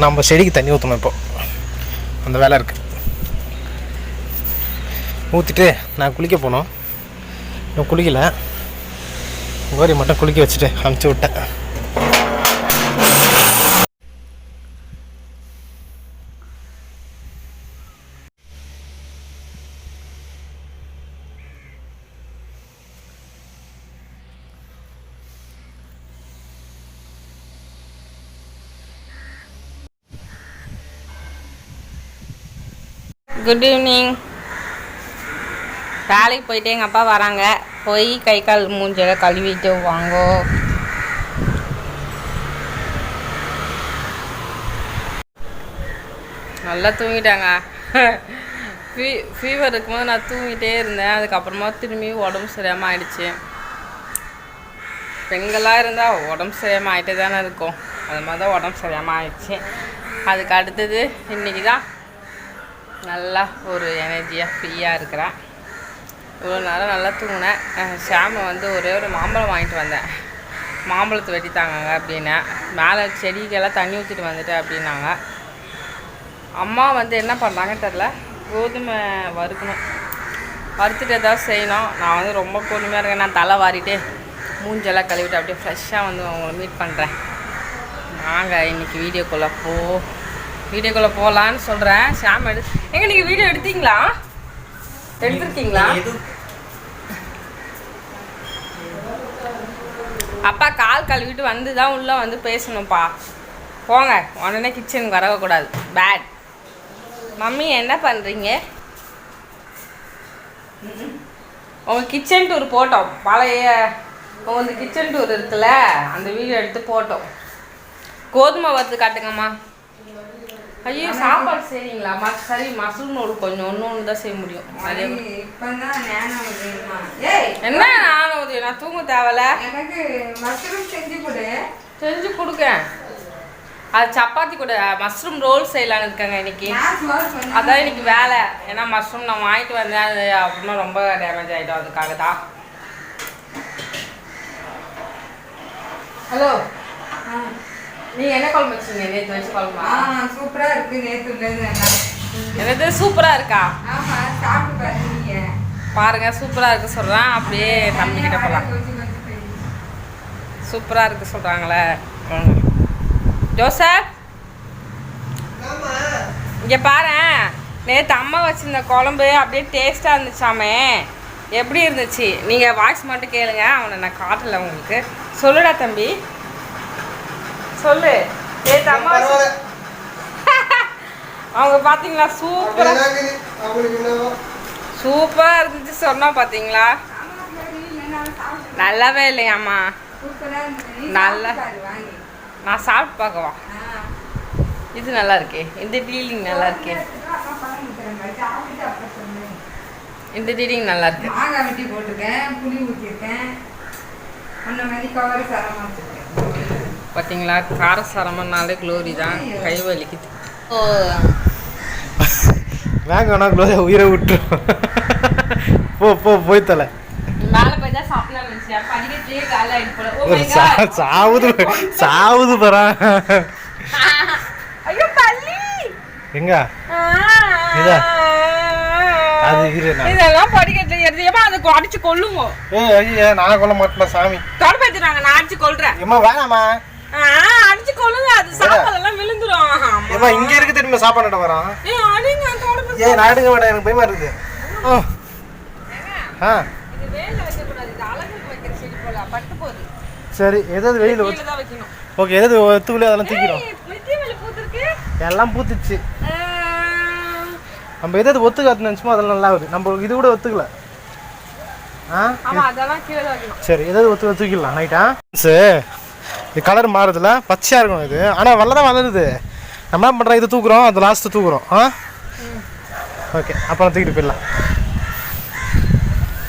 நம்ம செடிக்கு தண்ணி ஊற்றணும். இப்போ அந்த வேலை இருக்குது. ஊற்றிட்டு நான் குளிக்க போனோம். இன்னும் குளிக்கலை. கோரி மட்டும் குளிக்க வச்சுட்டு அனுப்பிச்சி விட்டேன். Good evening. வேலைக்கு போயிட்டு எங்கள் அப்பா வராங்க. போய் கை கால் மூஞ்செல்லாம் கழுவிட்டு வாங்கோ. நல்லா தூங்கிட்டாங்க. ஃபீவர் இருக்கும்போது நான் தூங்கிட்டே இருந்தேன். அதுக்கப்புறமா திரும்பி உடம்பு சரியாமல் ஆயிடுச்சு. பெண்களாக இருந்தால் உடம்பு சரியாமல் ஆகிட்டே தானே இருக்கும். அது மாதிரி தான் உடம்பு சரியாமல் ஆயிடுச்சு. அதுக்கு அடுத்தது இன்றைக்கி தான் நல்லா ஒரு எனர்ஜியாக ஃப்ரீயாக இருக்கிறேன். இவ்வளோ நேரம் நல்லா தூங்கினேன். ஷாமை வந்து ஒரே ஒரு மாம்பழம் வாங்கிட்டு வந்தேன். மாம்பழத்தை வெட்டித்தாங்க அப்படின்னு மேலே செடிக்கெல்லாம் தண்ணி ஊற்றிட்டு வந்துட்டேன் அப்படின்னாங்க. அம்மா வந்து என்ன பண்ணுறாங்கன்னு தெரில. கோதுமை வறுக்கணும். வறுத்துட்டு ஏதாவது செய்யணும். நான் வந்து ரொம்ப பொறுமையாக இருக்கேன். நான் தலை வாரிட்டு மூஞ்செல்லாம் கழுவிட்டு அப்படியே ஃப்ரெஷ்ஷாக வந்து உங்களை மீட் பண்ணுறேன். நாங்கள் இன்றைக்கி வீடியோக்குள்ளே போகலான்னு சொல்கிறேன். ஷாம் எங்கே நீங்கள் வீடியோ எடுத்தீங்களா? எடுத்துருக்கீங்களா? அப்பா கால் கழுவிட்டு வந்து தான் உள்ளே வந்து பேசணும்ப்பா. போங்க, உடனே கிச்சனுக்கு வரக்கூடாது. பேட். மம்மி என்ன பண்ணுறீங்க? உங்கள் கிச்சன் டூர் போட்டோம். பழைய உங்களுக்கு கிச்சன் டூர் இருக்குல்ல, அந்த வீடியோ எடுத்து போட்டோம். கோதுமை வறுத்து காட்டுங்கம்மா. ஐயோ, சாப்பாடு செய்றீங்களா? சரி, மசூல் நூல் கொஞ்சம் ஒன்று தான் செய்ய முடியும். என்ன நானும் உதவி? நான் தூங்க தேவையில்ல. எனக்கு மஷ்ரூம் செஞ்சு கொடுக்க. அது சப்பாத்தி கூட மஷ்ரூம் ரோல் செய்யலான்னு இருக்காங்க இன்னைக்கு. அதான் இன்னைக்கு வேலை. ஏன்னா மஷ்ரூம் நான் வாங்கிட்டு வந்தேன். அது அப்புறமா ரொம்ப டேமேஜ் ஆகிடும். அதுக்காக தான். ஹலோ, நீங்கள் என்ன குழம்பு வச்சுங்க? நேற்று வச்சு குழம்பா? சூப்பராக இருக்குது. நேற்று என்னது சூப்பராக இருக்கா? பாருங்க, சூப்பராக இருக்கு சொல்கிறேன். அப்படியே தம்பிக்கிட்ட போகலாம். சூப்பராக இருக்கு சொல்கிறாங்களே. ஜோசப், இங்கே பாரு. நேற்று அம்மா வச்சுருந்த குழம்பு அப்படியே டேஸ்ட்டாக இருந்துச்சாமே. எப்படி இருந்துச்சு? நீங்கள் வாய்ஸ் மட்டும் கேளுங்க. அவனை நான் காட்டலை உங்களுக்கு. சொல்லுடா தம்பி, சொல்லு. நேற்று அம்மா அவங்க பார்த்தீங்களா? சூப்பராக இருந்துச்சு சொன்னால் பார்த்தீங்களா? நல்லாவே இல்லையாம்மா. நல்லா நான் சாப்பிட்டு பார்க்கவா? இது நல்லா இருக்கே. இந்த டீலிங் நல்லா இருக்கே. இந்த டீலிங் நல்லா இருக்கு. மாங்காய் வெட்டி போட்டிருக்கேன், புளி ஊற்றிருக்கேன். அந்த மாதிரி கவர் சரமாக வச்சுருக்கேன். பார்த்தீங்களா? காரசாரம்னாலே க்ளோரி தான். கை வலிக்குது. ஓ, வேங்கண்ணா க்ளோரியா உயிரை விட்டுரும். போய் தலை மேலே போய் தான் சாப்பிடலாம் நினச்சேன். படிக்கட்டே காலை ஆகிட்டு சாவுது பரா. ஐயோ பள்ளி எங்க இதா? அது இதெல்லாம் படிக்கட்டு எடுத்து அதை அடிச்சு கொள்ளுங்க. நான் கொல்ல மாட்டேன் சாமி. தொடர்படுத்துறாங்க. நான் அடிச்சு கொள்றேன். வேணாமா? அடிச்சு கொள்ளுங்க. அது சாப்பாடெல்லாம் விழுந்துரும். இங்க இருக்கு திரும்ப சாப்பாடு வரான். நான் எடுக்க வேண்டாம், எனக்கு பயமா இருக்குது. சரி, ஏதாவது வெளியில ஓகே. எதாவது ஒத்துக்குள்ளே அதெல்லாம் தூக்கிடும். எல்லாம் பூத்துச்சு. நம்ம எதாவது ஒத்துக்காத்து நினச்சோமோ அதெல்லாம் நல்லா வருது. நம்ம இது கூட ஒத்துக்கல. சரி, எதாவது தூக்கிடலாம் நைட்டா. இது கலர் மாறுதுல, பச்சையாக இருக்கும் இது. ஆனால் வெள்ளை தான் வளருது. நம்ம என்ன பண்ணுறோம்? இது தூக்குறோம், அது லாஸ்ட்டு தூக்குறோம். ஓகே, அப்புறம் தூக்கிட்டு போயிடலாம்.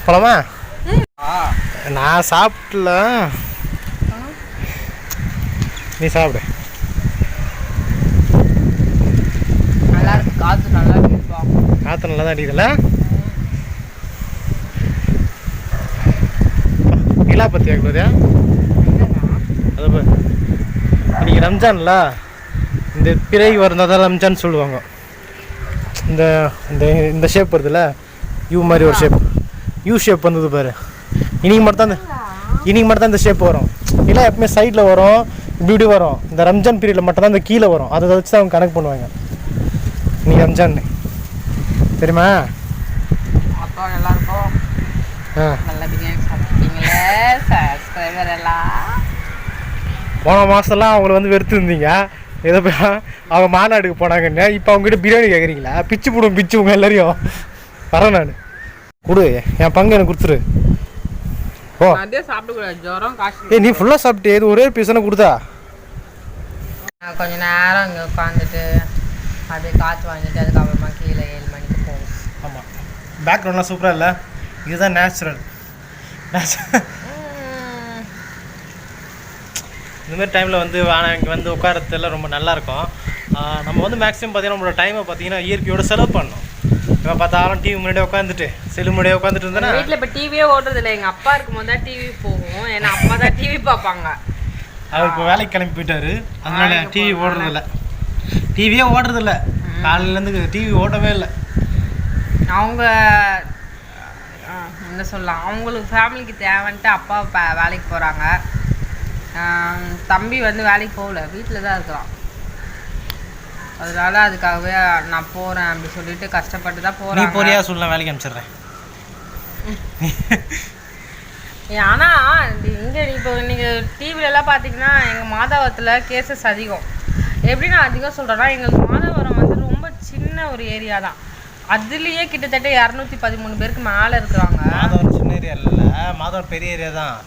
போலாமா? நான் சாப்பிடல, நீ சாப்பிடு. காற்று நல்லா இருக்குப்பா. காற்று நல்லா தான் அடிக்குதுல்ல. நிலா பற்றி ஆகுதுயா அது இன்னைக்கு ரம்ஜான்ல இந்த பிறை வரந்தால் தான் ரம்ஜான் சொல்லுவாங்க. இந்த இந்த இந்த ஷேப் வருதுல்ல யூ மாதிரி ஒரு ஷேப், யூ ஷேப் வந்தது பாரு. இன்னைக்கு மட்டும் தான் இந்த ஷேப் வரும். இல்லை எப்பவுமே சைடில் வரும், இப்படி வரும். இந்த ரம்ஜான் பீரியடில் மட்டும் தான் இந்த கீழே வரும். அதை வச்சு தான் அவங்க கனெக்ட் பண்ணுவாங்க. இன்னைக்கு ரம்ஜான் தெரியுமா? அப்போ எல்லாருக்கும் நல்ல பிரியாணி சாப்பிட்டீங்களே சப்ஸ்கிரைபர் எல்லாம். போன மாதம்லாம் அவங்கள வந்து வெறுத்து இருந்தீங்க, ஏதோ அவங்க மாநாடுக்கு போனாங்கன்னு. இப்போ அவங்ககிட்ட பிரியாணி கேட்குறீங்களா? பிச்சு போடுவோம், பிச்சு உங்க எல்லாரையும் வரேன் நான். கொடு, என் பங்கு எனக்கு கொடுத்துரு. ஓ அதே சாப்பிடக்கூடாது, ஜுரம் காசு. நீ ஃபுல்லாக சாப்பிட்டு இது ஒரே பீஸான கொடுத்தா? கொஞ்ச நேரம் இங்கே உட்காந்துட்டு அப்படியே காற்று வாங்கிட்டு அதுக்கப்புறமா கீழே 7 மணிக்கு போகும். ஆமாம், பேக்ரவுண்ட்லாம் சூப்பராக இல்லை? இதுதான் நேச்சுரல். இந்தமாரி டைமில் வந்து இங்கே வந்து உட்காரத்துலாம் ரொம்ப நல்லாயிருக்கும். நம்ம வந்து மேக்ஸிமம் பார்த்திங்கன்னா நம்மளோட டைமை பார்த்திங்கன்னா இயற்கையோட செலவு பண்ணணும். இப்போ பார்த்தாலும் டிவி முன்னாடியே உட்காந்துட்டு செல்லு முன்னாடியே உட்காந்துட்டு இருந்தேன்னா வீட்டில் இப்போ டிவியே ஓடுறது இல்லை. எங்கள் அப்பா இருக்கும்போது தான் டிவி போகும், ஏன்னா அப்பா தான் டிவி பார்ப்பாங்க. அவர் இப்போ வேலைக்கு கிளம்பி போயிட்டாரு, அதனால டிவி ஓடுறதில்ல. டிவியே ஓடுறதில்ல, காலையிலேருந்து டிவி ஓட்டவே இல்லை. அவங்க என்ன சொல்லலாம், அவங்களுக்கு ஃபேமிலிக்கு தேவைன்ட்டு அப்பா வேலைக்கு போகிறாங்க. தம்பி வந்து வேலைக்கு போகல, வீட்டில் தான் இருக்கிறான். அதனால அதுக்காகவே நான் போகிறேன் அப்படி சொல்லிட்டு கஷ்டப்பட்டு தான் போகிறேன். நீ போறியா சொல்லலாம், வேலைக்கு அனுப்பிச்சிடுறேன். ஆனால் இங்கே இப்போ நீங்கள் டிவிலெலாம் பார்த்தீங்கன்னா எங்கள் மாதாவரத்தில் கேசஸ் அதிகம். எப்படி நான் அதிகம் சொல்கிறேன்னா, எங்களுக்கு மாதாவரம் வந்து ரொம்ப சின்ன ஒரு ஏரியா தான். அதுலேயே கிட்டத்தட்ட 213 பேருக்கு மேலே இருக்கிறாங்க. மாதவரம் சின்ன ஏரியா இல்லை, மாதவரம் பெரிய ஏரியா தான்.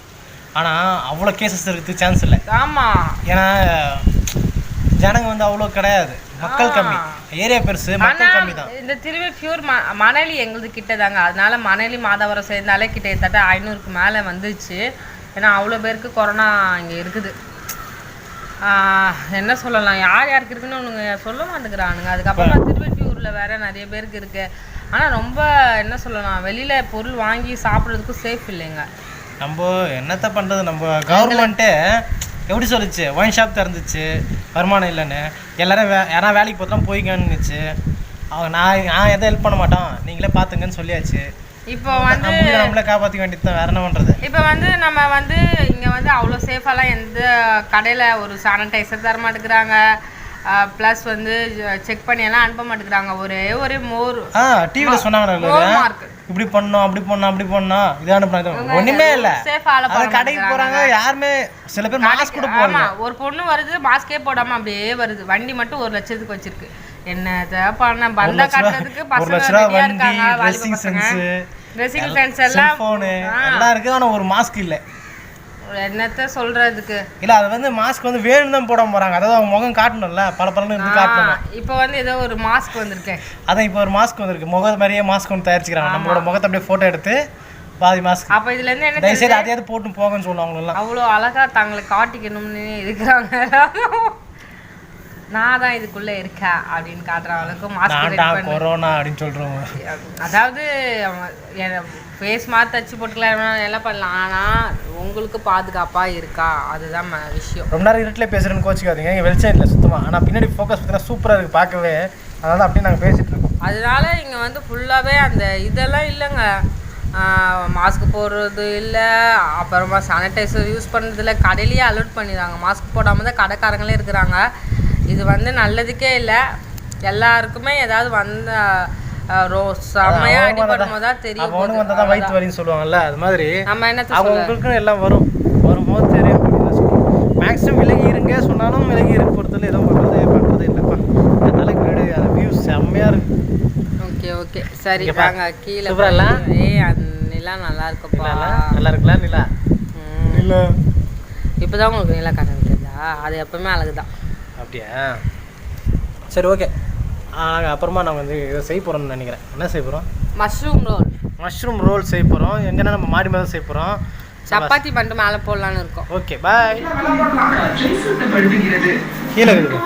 ஆனால் அவ்வளோ கேசஸ் இருக்கிறதுக்கு சான்ஸ் இல்லை. ஆமாம், ஏன்னா ஜனங்க வந்து அவ்வளோ கிடையாது, மக்கள் கம்மி, ஏரியா பெருசு, மக்கள் கம்மி தான். இந்த திருவெற்றியூர் மணலி எங்களுக்கு கிட்டதாங்க. அதனால மணலி மாதாவரம் சேர்ந்தாலே கிட்டத்தட்ட 500க்கு மேலே வந்துச்சு. ஏன்னா அவ்வளோ பேருக்கு கொரோனா இங்கே இருக்குது. என்ன சொல்லலாம், யார் யாருக்கு இருக்குன்னு ஒன்றுங்க சொல்ல மாட்டேங்கிறானுங்க. அதுக்கப்புறம் திருவெற்றியூரில் வேற நிறைய பேருக்கு இருக்கு. ஆனால் ரொம்ப என்ன சொல்லலாம், வெளியில் பொருள் வாங்கி சாப்பிட்றதுக்கும் சேஃப் இல்லைங்க. நம்ம என்னத்தை பண்ணுறது, நம்ம கவர்மெண்ட்டே எப்படி சொல்லிச்சு, ஒயின் ஷாப் திறந்துச்சு, வருமானம் இல்லைன்னு. எல்லாரும் யாரா வேலைக்கு போதான் போய்க்கன்னுச்சு. அவங்க நான் எதை ஹெல்ப் பண்ண மாட்டோம், நீங்களே பார்த்துங்கன்னு சொல்லியாச்சு. இப்போ வந்து நம்மளே காப்பாற்றிக்க வேண்டியது தான், வேற என்ன பண்ணுறது. இப்போ வந்து நம்ம வந்து இங்கே வந்து அவ்வளோ சேஃபாலாம் எந்த கடையில் ஒரு சானிடைசர் தர மாட்டேங்கிறாங்க. ப்ளஸ் வந்து செக் பண்ணி எல்லாம் அனுப்ப மாட்டேங்கிறாங்க. ஒரே மோர் டிவியில் சொன்னாங்க, இப்படி பண்ணோம் அப்படி பண்ணோம் அப்படி பண்ணோம், இதை அனுப்புனாங்க. ஒன்றுமே இல்லை, கடைக்கு போகிறாங்க யாருமே. சில பேர் மாஸ்க் கூட போடல. ஒரு பொண்ணு வருது மாஸ்கே போடாமல் அப்படியே வருது. வண்டி மட்டும் 1 லட்சத்துக்கு வச்சிருக்கு. என்னத்தை பண்ண பந்தா காட்டுறதுக்கு ட்ரெஸ்ஸிங் சென்ஸ் எல்லாம் இருக்கு. ஆனால் ஒரு மாஸ்க் இல்லை. என்னத்த சொல்றதுக்கு இல்லை, அது வந்து மாஸ்க் வந்து வேணும் தான் போட போகிறாங்க. அதாவது அவங்க முகம் காட்டணும்ல, பல இருந்து காட்டணும். இப்போ வந்து ஏதோ ஒரு மாஸ்க் வந்திருக்கேன். அதான் இப்போ ஒரு மாஸ்க் வந்திருக்கு, முகம் மாதிரியே மாஸ்க் ஒன்று தயாரிச்சுக்கிறாங்க. நம்மளோட முகத்தை அப்படியே ஃபோட்டோ எடுத்து பாதி மாஸ்க். அப்போ இதுல இருந்து என்ன தயவுசெய்து அதையாவது போட்டு போங்கன்னு சொல்லுவாங்க. அவ்வளோ அழகா தங்களை காட்டிக்கணும்னு இருக்கிறாங்க. நான் தான் இதுக்குள்ள இருக்கேன் அப்படின்னு காட்டுறவங்களுக்கும் மாஸ்க் கொரோனா அப்படின்னு சொல்றோம். அதாவது ஃபேஸ் மாதிரி தச்சு போட்டுக்கலாம், எல்லாம் பண்ணலாம். ஆனால் உங்களுக்கு பாதுகாப்பாக இருக்கா, அதுதான் விஷயம். ரொம்ப நேரம் இருட்டில் பேசுகிறேன்னு கோச்சிக்காதீங்க, இங்கே வெளிச்சம் இல்லை சுத்தமாக. ஆனால் பின்னாடி ஃபோக்கஸ் பார்த்தீங்கன்னா சூப்பராக இருக்குது பார்க்கவே. அதனால அப்படியே நாங்கள் பேசிகிட்டு இருக்கோம். அதனால இங்கே வந்து ஃபுல்லாகவே அந்த இதெல்லாம் இல்லைங்க. மாஸ்க் போடுறது இல்லை, அப்புறமா சானிடைசர் யூஸ் பண்ணுறது இல்லை. கடையிலேயே அலோட் பண்ணிடுறாங்க, மாஸ்க் போடாமல் தான் கடைக்காரங்களே இருக்கிறாங்க. இது வந்து நல்லதுக்கே இல்லை. எல்லாருக்குமே ஏதாவது வந்த செம்மையா அடிபடும் போது தான் தெரியும். அவனுக்கு வந்தால் தான் வயிற்று வலின்னு சொல்லுவாங்கல்ல, அது மாதிரி நம்ம என்ன அவங்களுக்கும் எல்லாம் வரும்போது தெரியும் அப்படின்னு சொல்லுவோம். மேக்ஸிமம் விலகி இருங்க சொன்னாலும் விலகி இருக்க பொறுத்தல எதுவும் பண்ணுறது இல்லைப்பா. இந்த தலைக்கு முன்னாடி அந்த வியூ செம்மையாக இருக்கு. ஓகே சரி வாங்க கீழே. அந்த நிலா நல்லா இருக்குப்பா. நல்லா இருக்குல்ல நிலா? நிலா இப்போதான் உங்களுக்கு நிலா காட்டுறதா? அது எப்பவுமே அழகுதான். அப்படியா? சரி ஓகே. அப்புறமா நாங்கள் வந்து இதை செய்ய போகிறோம்னு நினைக்கிறேன். என்ன செய்ய போகிறோம்? மஷ்ரூம் ரோல் செய்ய போகிறோம். எங்கன்னா நம்ம மாடி மாதிரி செய்ய போகிறோம். சப்பாத்தி பண்ணிட்டு மேலே போடலான்னு இருக்கோம். Okay bye. கீழே இருக்குது.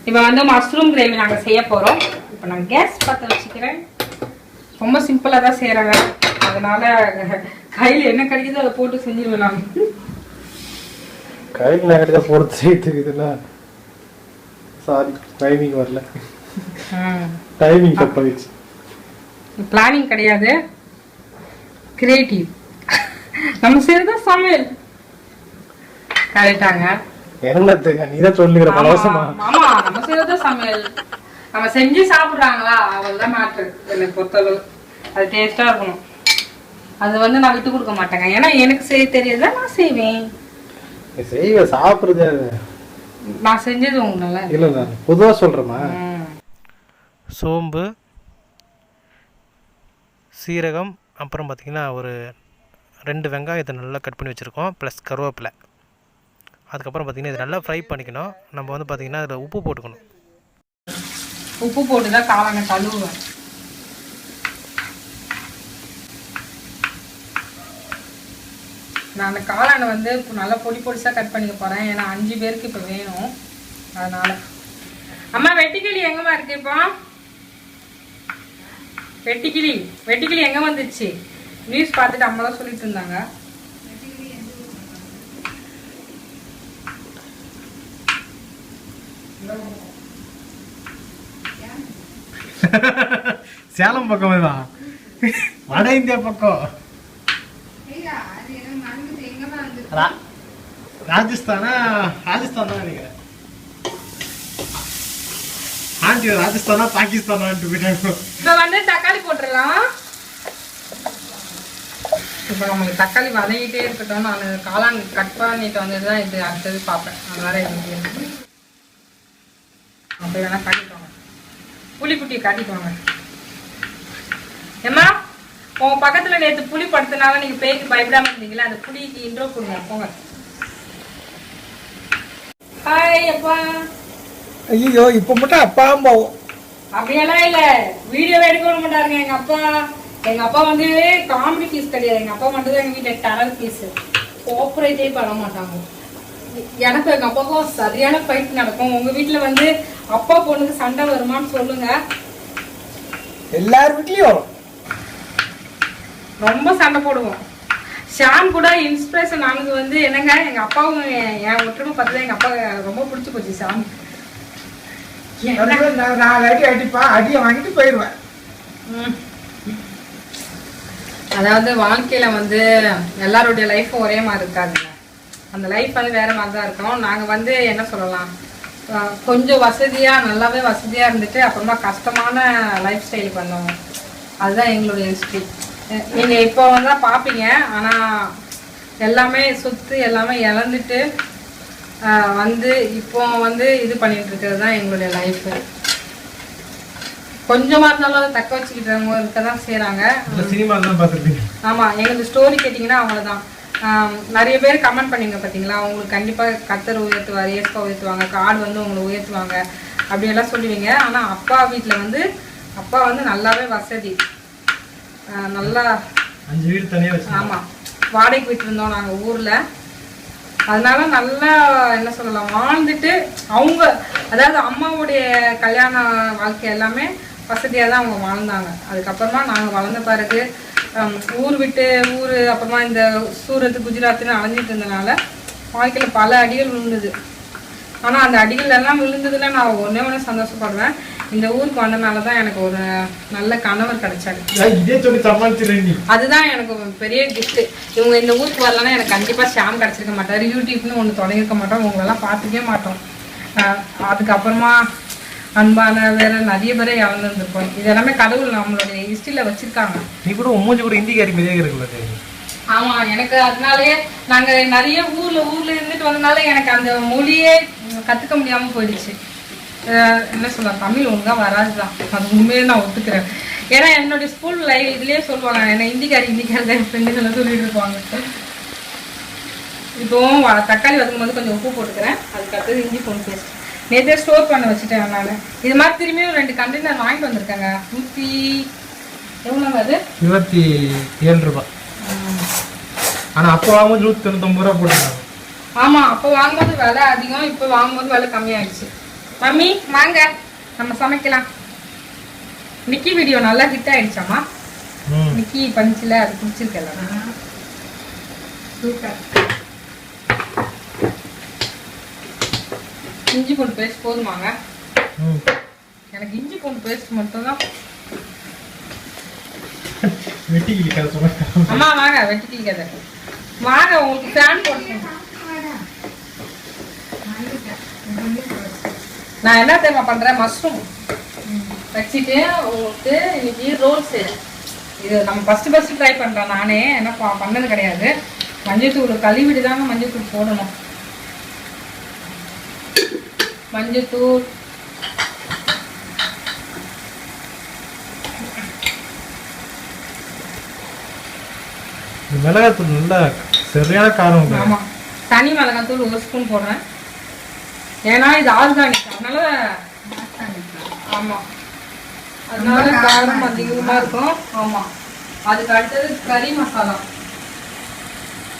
இப்போ வந்து மஷ்ரூம் கிரேவி நாங்கள் செய்ய போகிறோம். இப்போ நான் கேஸ் பற்ற வச்சுக்கிறேன். ரொம்ப சிம்பிளாக தான் செய்கிறாங்க, அதனால கையில் என்ன கிடைக்குதோ அதை போட்டு செஞ்சிருவேன். நான் கையில் என்ன கிடைச்சா போட்டு செய்யுதுன்னா சாரி டைமிங் வரல. டைமிங் தப்பாயிடுச்சு. பிளானிங் கிடையாது, கிரியேட்டிவ். நம்ம செய்யறத சமையல் கரெக்டாங்க. என்னத்துக்கு நீதான் சொல்லுகிற பலவசமா? ஆமா, நம்ம செய்யறத சமையல். நம்ம செஞ்சு சாப்பிடுறாங்களா அவ்வளவுதான் மேட்ரு. எனக்கு பொறுத்தளவு அது டேஸ்டா இருக்கணும். அது வந்து நான் விட்டு கொடுக்க மாட்டேங்க. ஏன்னா எனக்கு செய்ய தெரியாத நான் செய்வேன். செய்வ சாப்பிடுறது நான் செஞ்சது உங்களால இல்ல, நான் பொதுவா சொல்றேமா. சோம்பு, சீரகம், அப்புறம் பார்த்தீங்கன்னா ஒரு 2 வெங்காயத்தை நல்லா கட் பண்ணி வச்சுருக்கோம், ப்ளஸ் கருவேப்பிலை. அதுக்கப்புறம் பார்த்திங்கன்னா இது நல்லா ஃப்ரை பண்ணிக்கணும். நம்ம வந்து பார்த்திங்கன்னா அதில் உப்பு போட்டுக்கணும். உப்பு போட்டு தான் காளானை கழுவுவேன். நான் காளானை வந்து நல்லா பொடி பொடிசாக கட் பண்ணிக்க போகிறேன். ஏன்னா 5 பேருக்கு இப்போ வேணும், அதனால். அம்மா வெட்டிக்கிளி எங்கம்மா இருக்கு? இப்போ வெட்டிக்கிளி எங்கே வந்துச்சு? நியூஸ் பார்த்துட்டு அம்மா தான் சொல்லிட்டு இருந்தாங்க. சேலம் பக்கம் தான், வட இந்தியா பக்கம், ராஜஸ்தான் தான் நினைக்கிறேன். ஆண்டி ராஜஸ்தானா பாகிஸ்தானா? இப்போ வந்து தக்காளி போட்டுடலாம். இப்போ நம்மளுக்கு தக்காளி வதங்கிட்டே இருக்கட்டும். நான் காளான் கட் பண்ணிட்டு வந்து தான் இது அடுத்தது பார்ப்பேன். அதனால எனக்கு அப்போ வேணா காட்டிட்டு வாங்க, புளிக்குட்டியை காட்டிட்டு வாங்க. ஏம்மா உங்க பக்கத்துல நேற்று புளி படுத்தனால நீங்க பேய்க்கு பயப்படாம இருந்தீங்களா? அந்த புளிக்கு இன்ட்ரோ கொடுங்க போங்க. ஹாய் அப்பா. ஐயோ இப்ப மட்டும் அப்பா போவோம். அப்படியெல்லாம் இல்ல, வீடியோ எடுக்க விட மாட்டாருங்க எங்க அப்பா. எங்க அப்பா வந்து காமெடி பீஸ் கிடையாது. எங்க அப்பா மட்டும் தான் எங்க வீட்டுல டேலண்ட் பீஸ். கோஆபரேட்டே பண்ண மாட்டாங்க. எனக்கு எங்க அப்பாவுக்கும் சரியான ஃபைட் நடக்கும். உங்க வீட்டுல வந்து அப்பா பொண்ணுக்கு சண்டை வருமான்னு சொல்லுங்க. எல்லார் வீட்லயும் வரும். ரொம்ப சண்டை போடுவோம். ஷான் கூட இன்ஸ்பிரேஷன் ஆனது வந்து என்னங்க, எங்க அப்பாவும் என் ஒற்றுமை பார்த்து எங்க அப்பா ரொம்ப பிடிச்சி போச்சு. ஷான் 4 அடி அடிப்பா, அடியை வாங்கிட்டு போயிடுவேன். அதாவது வாழ்க்கையில வந்து எல்லாருடைய லைஃப்பும் ஒரே மாதிரி இருக்காதுங்க. அந்த லைஃப் வந்து வேற மாதிரி தான் இருக்கும். நாங்க வந்து என்ன சொல்லலாம், கொஞ்சம் வசதியா, நல்லாவே வசதியா இருந்துட்டு அப்புறமா கஷ்டமான லைஃப் ஸ்டைலுக்கு வந்தோம். அதுதான் எங்களுடைய ஹிஸ்ட்ரி. நீங்க இப்போ வந்து பார்ப்பீங்க. ஆனா எல்லாமே சொத்து எல்லாமே இழந்துட்டு வந்து இப்போ வந்து இது பண்ணிட்டு இருக்கிறது தான் எங்களுடைய லைஃப். கொஞ்சமா இருந்தாலும் அதை தக்க வச்சுக்கிட்டவங்க இருக்க தான் செய்யறாங்க. ஆமா, எங்களுக்கு ஸ்டோரி கேட்டிங்கன்னா அவ்வளோதான். நிறைய பேர் கமெண்ட் பண்ணீங்க பார்த்தீங்களா, உங்களுக்கு கண்டிப்பாக கத்தர் உயர்த்துவார், ஏஸ்பா உயர்த்துவாங்க, காடு வந்து உங்களை உயர்த்துவாங்க அப்படியெல்லாம் சொல்லுவீங்க. ஆனால் அப்பா வீட்டில் வந்து அப்பா வந்து நல்லாவே வசதி, நல்லா 5 வீடு தனியாக வச்சு. ஆமாம், வாடகைக்கு விட்டுருந்தோம் நாங்கள் ஊரில். அதனால நல்லா என்ன சொல்லலாம் வாழ்ந்துட்டு அவங்க, அதாவது அம்மாவுடைய கல்யாண வாழ்க்கை எல்லாமே வசதியாக தான் அவங்க வாழ்ந்தாங்க. அதுக்கப்புறமா நாங்கள் வளர்ந்த பிறகு ஊர் விட்டு ஊர், அப்புறமா இந்த சூரத் குஜராத்னு அலைஞ்சிட்டு இருந்தனால வாழ்க்கையில் பல அடிகள் விழுந்தது. ஆனால் அந்த அடிகள் எல்லாம் விழுந்ததில் நான் ஒன்றே சந்தோஷப்படுவேன். இந்த ஊருக்கு வந்தனால தான் எனக்கு ஒரு நல்ல கணவர் கிடைச்சாரு. இதே சொல்லி சமாளிச்சிருந்தி. அதுதான் எனக்கு பெரிய கிஃப்ட். இவங்க இந்த ஊருக்கு வரலன்னா எனக்கு கண்டிப்பாக ஷாம் கிடச்சிருக்க மாட்டார். யூடியூப்னு ஒன்று தொடங்கிருக்க மாட்டோம், உங்களெல்லாம் பார்த்துக்கவே மாட்டோம். அதுக்கப்புறமா அன்பான வேற நிறைய பேரை இழந்துருந்துருப்போம். இது எல்லாமே கடவுள் நம்மளுடைய ஹிஸ்ட்ரியில் வச்சுருக்காங்க. நீ கூட மூஞ்சி கூட ஹிந்திக்காரி மாதிரியே இருக்குல்ல. ஆமாம், எனக்கு அதனாலேயே நாங்கள் நிறைய ஊரில் இருந்துட்டு வந்தனால எனக்கு அந்த மொழியே கற்றுக்க முடியாமல் போயிடுச்சு. என்ன சொல்ல, தமிழ் ஒழுங்காக வராது தான், அது உண்மையே நான் ஒத்துக்கிறேன். ஏன்னா என்னுடைய ஸ்கூல் லைஃப் இதுலேயே சொல்லுவாங்க, என்ன ஹிந்திக்காரி தான் என் ஃப்ரெண்டுகள் எல்லாம் சொல்லிட்டு இருப்பாங்க. இப்போவும் தக்காளி வதக்கும் போது கொஞ்சம் உப்பு போட்டுக்கிறேன். அதுக்கடுத்தது இஞ்சி பூண்டு பேஸ்ட் நேற்றே ஸ்டோர் பண்ண வச்சுட்டேன் நான். இது மாதிரி திரும்பியும் 2 கண்டெய்னர் வாங்கிட்டு வந்திருக்கேங்க. 100 எவ்வளோங்க அது? 27 ரூபாய். ஆனால் அப்போ வாங்கும்போது 199 ரூபா போட்டுருக்காங்க. ஆமாம், அப்போ வாங்கும்போது விலை அதிகம், இப்போ வாங்கும்போது விலை கம்மியாகிடுச்சு. மம்மி வாங்க நம்ம சமைக்கலாம். நிக்கி வீடியோ நல்லா ஹிட் ஆயிடுச்சாமா? நிக்கி பஞ்சில் அது பிடிச்சிருக்கல. சூப்பர். இஞ்சி பூண்டு பேஸ்ட் போதுமாங்க? எனக்கு இஞ்சி பூண்டு பேஸ்ட் மட்டும் தான். வெட்டி கிளிக்காத சொன்ன. அம்மா வாங்க, வெட்டி கிளிக்காத வாங்க, உங்களுக்கு ஃபேன் போட்டு. நான் என்ன தெரியுமா பண்றேன், மஷ்ரூம் வச்சுட்டு உங்களுக்கு இன்னைக்கு ரோல் செய்யறேன். இது நம்ம ஃபர்ஸ்ட் ட்ரை பண்றேன். நானே என்ன பண்ணது கிடையாது. மஞ்சள்தூள் கழுவிட்டு தாங்க மஞ்சள்தூள் போடணும். மஞ்சள்தூள், மிளகாத்தூள் நல்லா சரியான காரம். ஆமா, தனி மிளகாத்தூள் 1 ஸ்பூன் போடுறேன். ஏன்னா இது ஆர்கானிக், அதனால. ஆமா, அதனால காரம் அதிகமா இருக்கும். ஆமா, அதுக்கு அடுத்தது கறி மசாலா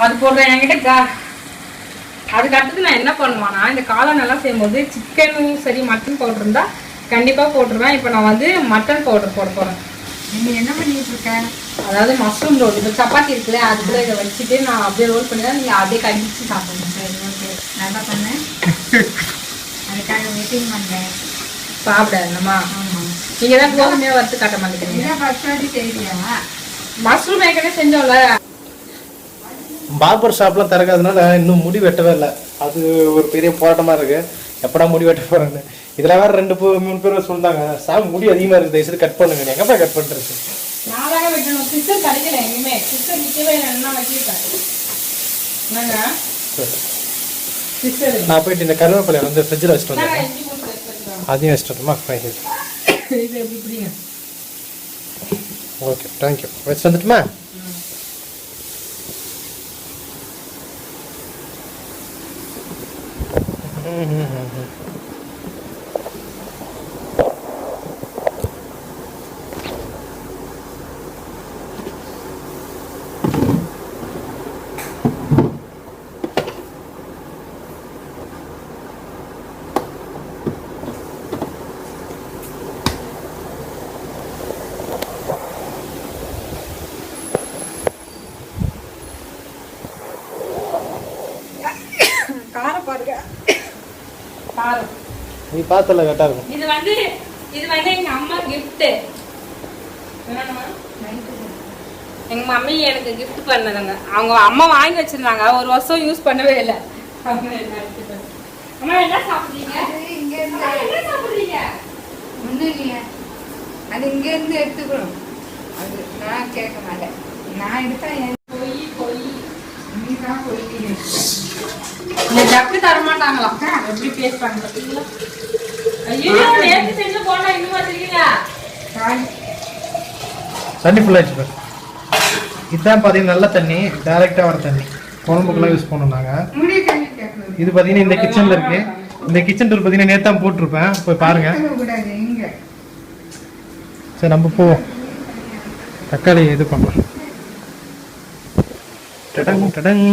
அது போடுறேன் என்கிட்ட. அதுக்கு அடுத்தது நான் என்ன பண்ணுவேன்னா, இந்த காளான் எல்லாம் செய்யும்போது சிக்கனும் சரி மட்டன் பவுடர் இருந்தால் கண்டிப்பாக போட்டுருவேன். இப்போ நான் வந்து மட்டன் பவுடர் போட போகிறேன். நீங்கள் என்ன பண்ணிட்டு இருக்க? அதாவது மஷ்ரூம் ரோல். இப்போ சப்பாத்தி இருக்குல்ல, அதுக்குள்ள இதை வச்சுட்டு நான் அப்படியே ரோல் பண்ணி தான் நீங்கள் அப்படியே கடிச்சு சாப்பிடணும். சரி, ஓகே, நல்லா பண்ணேன். அதுக்காக வெயிட்டிங் பண்ணேன். சாப்பிடாதுமா? ஆமாம், நீங்கள் தான் கோதுமையாக வறுத்து காட்ட மாட்டேங்கிறீங்க. இதான் ஃபர்ஸ்ட் வாட்டி செய்யறியா? மஷ்ரூம் ஏற்கனவே செஞ்சோம்ல. பார்பர் ஷாப்லாம் திறக்காதனால இன்னும் முடி வெட்டவே இல்லை. அது ஒரு பெரிய போராட்டமாக இருக்குது. எப்படா முடி வெட்ட போகிறேன்னு. இதில் வேறு 2-3 பேர் சொல்லிட்டாங்க, சார் முடி அதிகமாக இருக்குது, தயவுசெய்து கட் பண்ணுங்க. எங்கப்பா கட் பண்ணுறது? நான் தாங்க வெட்டணும். சிஸ்டர் கிடைக்கல எங்கேயுமே. சிஸ்டர் நிற்கவே இல்லைன்னா வச்சுருக்கேன். என்னங்க சிஸ்டர், நான் போயிட்டு இந்த கருவேப்பிலை வந்து ஃப்ரிட்ஜில் வச்சுட்டு வந்தேன். இஞ்சி பூண்டு பேஸ்ட் வச்சுருக்கேன். அதையும் வச்சுட்டு வரணுமா? இது எப்படி பிடிங்க? Okay, thank you. வச்சுட்டு வந்துட்டுமா? காரம் பாருங்க, காரம். நீ பார்த்தல கரெக்டாக இருக்கும். இது வந்து எங்க அம்மா கிஃப்ட். எங்க மம்மி எனக்கு கிஃப்ட் பண்ணதுங்க. அவங்க அம்மா வாங்கி வச்சிருந்தாங்க, 1 வருஷம் யூஸ் பண்ணவே இல்லை. அம்மா என்ன சாப்பிடுறீங்க? என்ன சாப்பிடுறீங்க? ஒன்றும் இல்லையா, அது இங்கேருந்து எடுத்துக்கணும். அது நான் கேட்க மாட்டேன். நான் எடுத்தா பொய் நீ தான் போய் இந்த டக்கு தர மாட்டாங்களா? எப்படி பேசுறாங்க பார்த்தீங்களா? ஐயோ, நேத்து செஞ்ச போனா இன்னும் வச்சிருக்கீங்க. தண்ணி ஃபுல்லாகிடுச்சு பாரு. இதுதான் பார்த்தீங்கன்னா நல்ல தண்ணி, டைரெக்டாக வர தண்ணி. குழம்புக்கெல்லாம் யூஸ் பண்ணோம் நாங்கள். முடி தண்ணி கேட்கணும். இது பார்த்தீங்கன்னா இந்த கிச்சனில் இருக்குது. இந்த கிச்சன் டூர் பார்த்தீங்கன்னா நேற்று தான் போட்டிருப்பேன், போய் பாருங்கள். கூடாது இங்கே. சரி, நம்ம போவோம். தக்காளி இது பண்ணலாம். டடங் டடங்.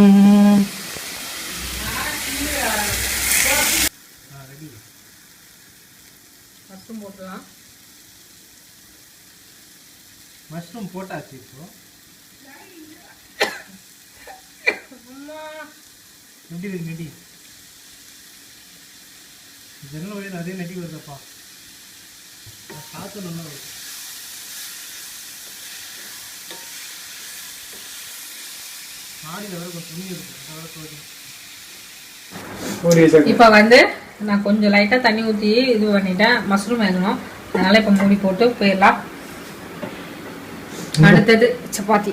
மஷ்ரூம் போட்டுலாம். மஷ்ரூம் போட்டாச்சு. இப்போ எப்படி இருக்கு நெடி? ஜன்னல் வழியில் அதே நெடி வருதப்பா. காற்று நல்லா வருது. மாடியில் வேறு கொஞ்சம் துணி இருக்குது, அதோட துவைக்கணும். இப்போ வந்து நான் கொஞ்சம் லைட்டாக தண்ணி ஊற்றி இது பண்ணிட்டேன். மஷ்ரூம் வேகணும், அதனால இப்போ மூடி போட்டு போயிடலாம். அடுத்தது சப்பாத்தி.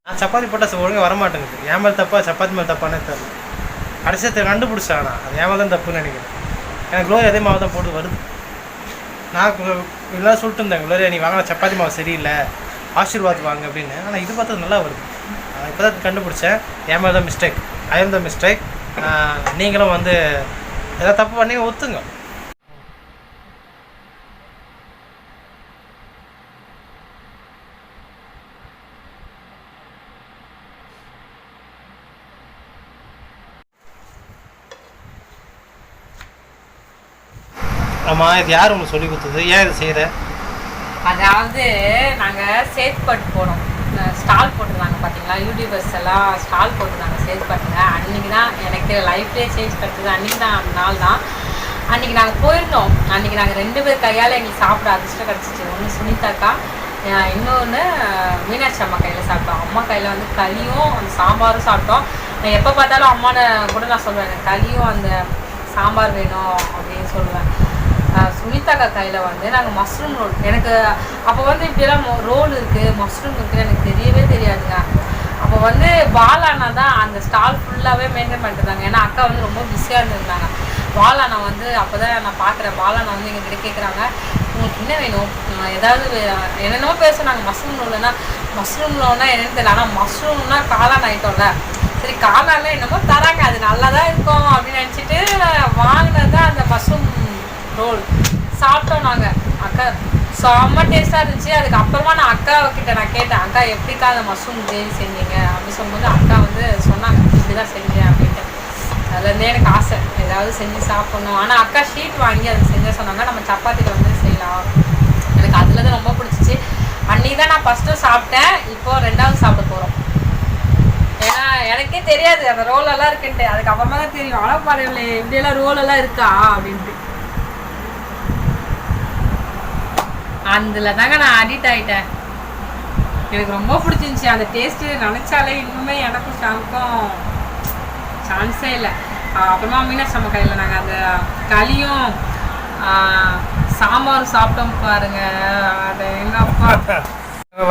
நான் சப்பாத்தி போட்டால் ஒழுங்காக வரமாட்டேங்குது. என் மேலே தப்பா சப்பாத்தி மேலே தப்பானே தெரியல. கடைசியாக கண்டுபிடிச்சாங்க. அது ஏன் தான் தப்புன்னு நினைக்கிறேன். எனக்கு குளோரி அதே மாவு தான் போட்டு வருது. நான் எல்லாம் சொல்லிட்டு இருந்தேன், குளோரியா நீ வாங்கின சப்பாத்தி மாவு சரியில்லை, ஆசீர்வாத் வாங்க அப்படின்னு. ஆனால் இது பார்த்தா நல்லா வருது. இப்போ தான் கண்டுபிடிச்சேன். என் மேலே தான் mistake, I am the mistake. நீங்களும் வந்து ஏதாவது தப்பு பண்ணி ஒத்துங்க. ஆமாம், இது யார் உங்களுக்கு சொல்லி கொடுத்தது? ஏன் இது செய்கிற? அதாவது நாங்கள் சேத்பட் போனோம், ஸ்டால் போட்டிருந்தாங்க பார்த்தீங்களா, யூடியூபர்ஸ் எல்லாம் ஸ்டால் போட்டிருந்தாங்க சேத்பட்டுங்க. அன்றைக்கி தான் எனக்கு லைஃப்லேயே சேஞ்ச் கிடச்சிது. அன்றைக்கி தான் அந்த நாள் தான். அன்றைக்கி நாங்கள் போயிருந்தோம். அன்றைக்கி நாங்கள் 2 பேர் கையால் எங்களுக்கு சாப்பிட அதிர்ஷ்டம் கிடச்சிச்சு. ஒன்று சுனிதாக்கா, இன்னொன்று மீனாட்சி அம்மா கையில் சாப்பிட்டோம். அம்மா கையில் வந்து களியும் அந்த சாம்பாரும் சாப்பிட்டோம். நான் எப்போ பார்த்தாலும் அம்மாவை கூட நான் சொல்லுவேன், எனக்கு களியும் அந்த சாம்பார் வேணும் அப்படின்னு சொல்லுவேன். சுனிதாக்கா கையில் வந்து நாங்கள் மஷ்ரூம் ரோல், எனக்கு அப்போ வந்து இப்படியெல்லாம் ரோல் இருக்குது, மஷ்ரூம் இருக்குது எனக்கு தெரியவே தெரியாதுங்க. அப்போ வந்து பாலானா தான் அந்த ஸ்டால் ஃபுல்லாகவே மெயின்டைன் பண்ணிட்டு இருந்தாங்க. ஏன்னா அக்கா வந்து ரொம்ப பிஸியாக இருந்திருந்தாங்க. பாலானா வந்து அப்போ தான் நான் பார்க்குறேன். பாலானா வந்து எங்ககிட்ட கேட்குறாங்க, உங்களுக்கு என்ன வேணும், ஏதாவது என்னென்னமோ பேசுனாங்க. மஷ்ரூம் ரோல்னா என்னென்னு தெரியல, ஆனால் மஷ்ரூம்னா காளான் ஐட்டம்ல, சரி காளான்ல என்னமோ தராங்க, அது நல்லா தான் இருக்கும் அப்படின்னு நினச்சிட்டு வாங்கினது தான் அந்த மஷ்ரூம் ரோல். சாப்பிட்டோம் நாங்கள். அக்கா செம்ம டேஸ்ட்டாக இருந்துச்சு. அதுக்கப்புறமா நான் அக்காக்கிட்ட நான் கேட்டேன், அக்கா எப்படிக்கா அந்த மஷ்ரூம் கிரேவி செஞ்சீங்க அப்படின்னு சொல்லும்போது அக்கா வந்து சொன்னாங்க, இப்படி தான் செஞ்சேன் அப்படின்ட்டு. அதுலேருந்தே எனக்கு ஆசை ஏதாவது செஞ்சு சாப்பிட்ணும். ஆனால் அக்கா ஷீட் வாங்கி அதை செஞ்ச சொன்னாங்க, நம்ம சப்பாத்தியில் வந்து செய்யலாம். எனக்கு அதில் தான் ரொம்ப பிடிச்சிச்சு. அன்றைக்கி தான் நான் ஃபஸ்ட்டு சாப்பிட்டேன், இப்போது 2வது சாப்பிட போகிறோம். ஏன்னா எனக்கே தெரியாது அந்த ரோலெல்லாம் இருக்குன்ட்டு. அதுக்கப்புறமா தான் தெரியும், ஆனால் பாருங்களே இப்படியெல்லாம் ரோலெல்லாம் இருக்கா அப்படின்ட்டு. அதில் தாங்க நான் அடிக்ட் ஆகிட்டேன். எனக்கு ரொம்ப பிடிச்சிருந்துச்சி அந்த டேஸ்ட்டு. நினச்சாலே இன்னுமே எனக்கும் ஷாவுக்கும் சான்ஸே இல்லை. அப்புறமா மீனாட்சி அம்மா கையில் நாங்கள் அந்த களியும் சாம்பாரும் சாப்பிட்டோம் பாருங்க. அது எங்கள் அப்பா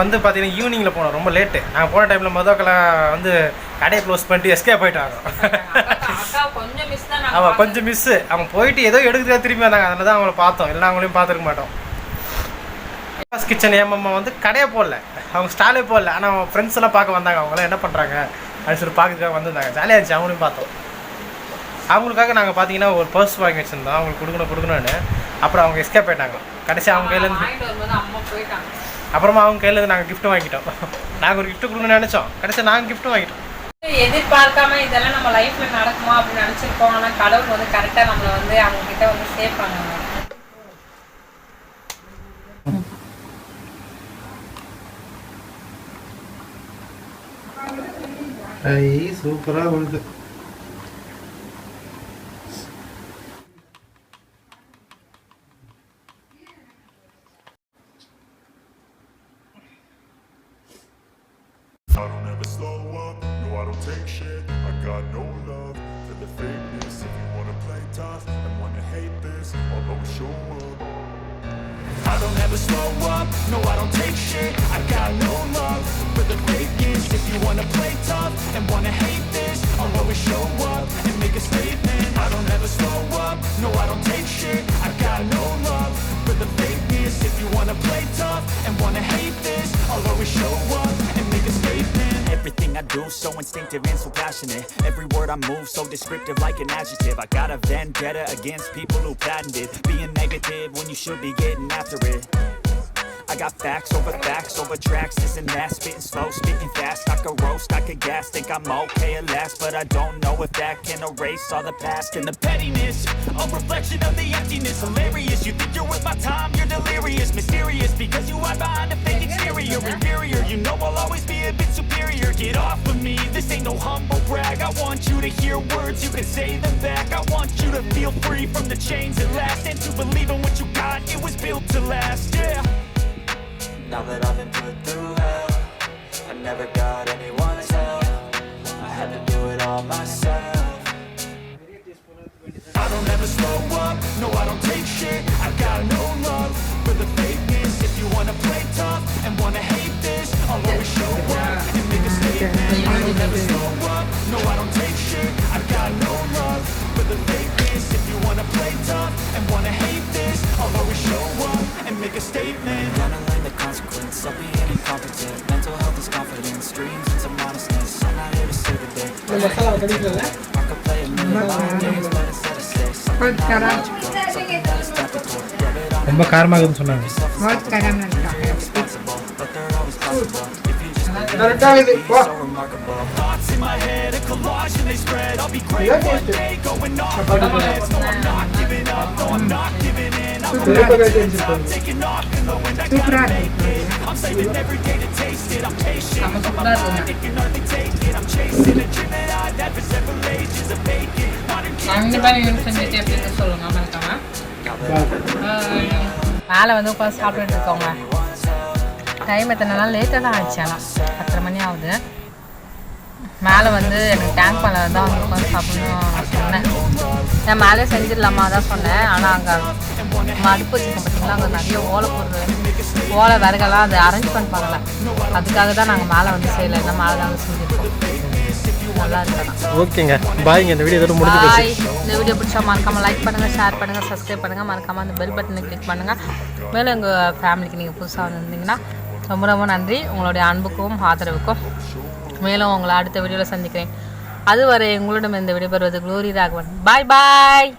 வந்து பார்த்தீங்கன்னா ஈவினிங்கில் போனோம், ரொம்ப லேட்டு. நாங்கள் போன டைமில் மொதக்கெல்லாம் வந்து கடையை க்ளோஸ் பண்ணிட்டு எஸ்கேப் போயிட்டாங்க. கொஞ்சம் மிஸ் தான். அவன் கொஞ்சம் மிஸ்ஸு. அவன் போயிட்டு ஏதோ எடுக்கிறதா திரும்பி வந்தாங்க, அதில் தான் அவங்கள பார்த்தோம். இல்லைனா அவங்களையும் பார்த்துருக்க மாட்டோம். கிச்சன் ஏமம்மா வந்து கடையை போடல, அவங்க ஸ்டாலே போடல. ஆனால் அவங்க ஃப்ரெண்ட்ஸ் எல்லாம் பார்க்க வந்தாங்க. அவங்களாம் என்ன பண்ணுறாங்க அப்படின்னு சொல்லி பார்க்கறதுக்காக வந்திருந்தாங்க. ஜாலியாக இருந்துச்சு, அவங்களையும் பார்த்தோம். அவங்களுக்காக நாங்கள் பார்த்தீங்கன்னா ஒரு பர்ஸ் வாங்கி வச்சுருந்தோம், அவங்களுக்கு கொடுக்கணும்னு. அப்புறம் அவங்க எஸ்கேப் போயிட்டாங்க. கடைசி அவங்க கையிலேருந்து அப்புறமா அவங்க கையிலேருந்து நாங்கள் கிஃப்ட் வாங்கிட்டோம். நாங்கள் ஒரு கிஃப்ட் கொடுக்கணும்னு நினச்சோம், கடைசி நாங்கள் கிஃப்ட் வாங்கிட்டோம். எதிர்பார்க்காம இதெல்லாம் நம்ம லைஃப்ல நடக்குமா அப்படின்னு நினச்சிருக்கோம். ஆனால் கடவுள் வந்து கரெக்டாக நம்மளை வந்து அவங்க கிட்ட வந்து சேவ் பண்ணுவாங்க. சூப்பராக வருது. I don't ever slow up, no I don't take shit. I got no love for the fakeness. If you wanna play tough and wanna hate this, I'll always show up. I don't ever slow up, no I don't take shit. I got no love for the fakeness. If you wanna play tough and wanna hate this, I'll always show up and make a statement. I don't ever slow up, no I don't take shit. I got no love for the fakeness. If you wanna play tough and wanna hate this, I'll always show up and make a statement. Everything I do so instinctive and so passionate. Every word I move so descriptive like an adjective. I got a vendetta against people who patented being negative when you should be getting after it. I got facts over tracks, this and that, spitting slow, spitting fast. I could roast, I could gas, think I'm okay at last, but I don't know if that can erase all the past. And the pettiness, a reflection of the emptiness. Hilarious, you think you're worth my time, you're delirious. Mysterious, because you hide behind a fake exterior. Inferior, you know I'll always be a bit superior. Get off of me, this ain't no humble brag. I want you to hear words, you can say them back. I want you to feel free from the chains that last, and to believe in what you got, it was built to last, yeah. Now that I've been put through hell, I never got anyone's help. I had to do it all myself. I don't ever slow up, no I don't take shit. I got no love for the fakeness. If you wanna play tough and wanna hate this, I'll always show up and make a statement. I don't ever slow up, no I don't take shit. I got no love for the fakeness. If you wanna play tough and wanna hate this, I'll always show up and make a statement. Gonna learn the consequence of being incompetent. Mental health is confidence, dreams into modestness. I'm not here to save the day. I could play a million games, but instead of six, बहुत खराब ரொம்ப காரமாக இருக்குன்னு சொன்னாங்க. बहुत खराब लगता है கரெக்டாக இது வா thoughts in my head, a collage and they spread. I'll be great one day, going off the meds. No, I'm not giving up, no, I'm not giving in. I'm taking off in the wind, I gotta make it. I'm saving every day to taste it. I'm patient, I'm not it can hardly take it. I'm chasing a dream that I've had for several ages of vacant. Modern கண்டிப்பாக நீங்கள் செஞ்சுட்டு எப்படின்னு சொல்லுங்க மறக்காம. மேலே வந்து உட்காந்து சாப்பிட்டுட்டு இருக்கோங்க. டைம் எத்தனை லேட்டாக தான் ஆச்சு, ஆனால் 10:30 மணி ஆகுது. மேலே வந்து எனக்கு டேங்க் மேலே தான் வந்து உட்காந்து சாப்பிடணும் நான் சொன்னேன். நான் மேலே செஞ்சிடலாமா தான் சொன்னேன். ஆனால் அங்கே அடுப்பு வச்சுருக்கோம் பார்த்தீங்களா, அங்கே நிறைய ஓலை பொருள் ஓலை விறகெல்லாம் அது அரேஞ்ச்மெண்ட் பண்ணலை. அதுக்காக தான் நாங்கள் மேலே வந்து செய்யலை, இல்லை மேலே தான் வந்து செஞ்சுருக்கோம். நல்லா இருக்கலாம். ஓகேங்க, பாய்ங்க. இந்த வீடியோ இதோட முடிஞ்சு போச்சு. பாய். இந்த வீடியோ பிடிச்சா மறக்காமல் லைக் பண்ணுங்கள், ஷேர் பண்ணுங்கள், சப்ஸ்கிரைப் பண்ணுங்கள். மறக்காமல் அந்த பெல் பட்டனை கிளிக் பண்ணுங்கள். மேலும் எங்கள் ஃபேமிலிக்கு நீங்கள் புதுசாக வந்திருந்தீங்கன்னா ரொம்ப ரொம்ப நன்றி உங்களுடைய அன்புக்கும் ஆதரவுக்கும். மேலும் உங்களை அடுத்த வீடியோவில் சந்திக்கிறேன். அதுவரை உங்களிடம் இந்த விடைபெறுவது க்ளோரி ராகவன். பாய் பாய்.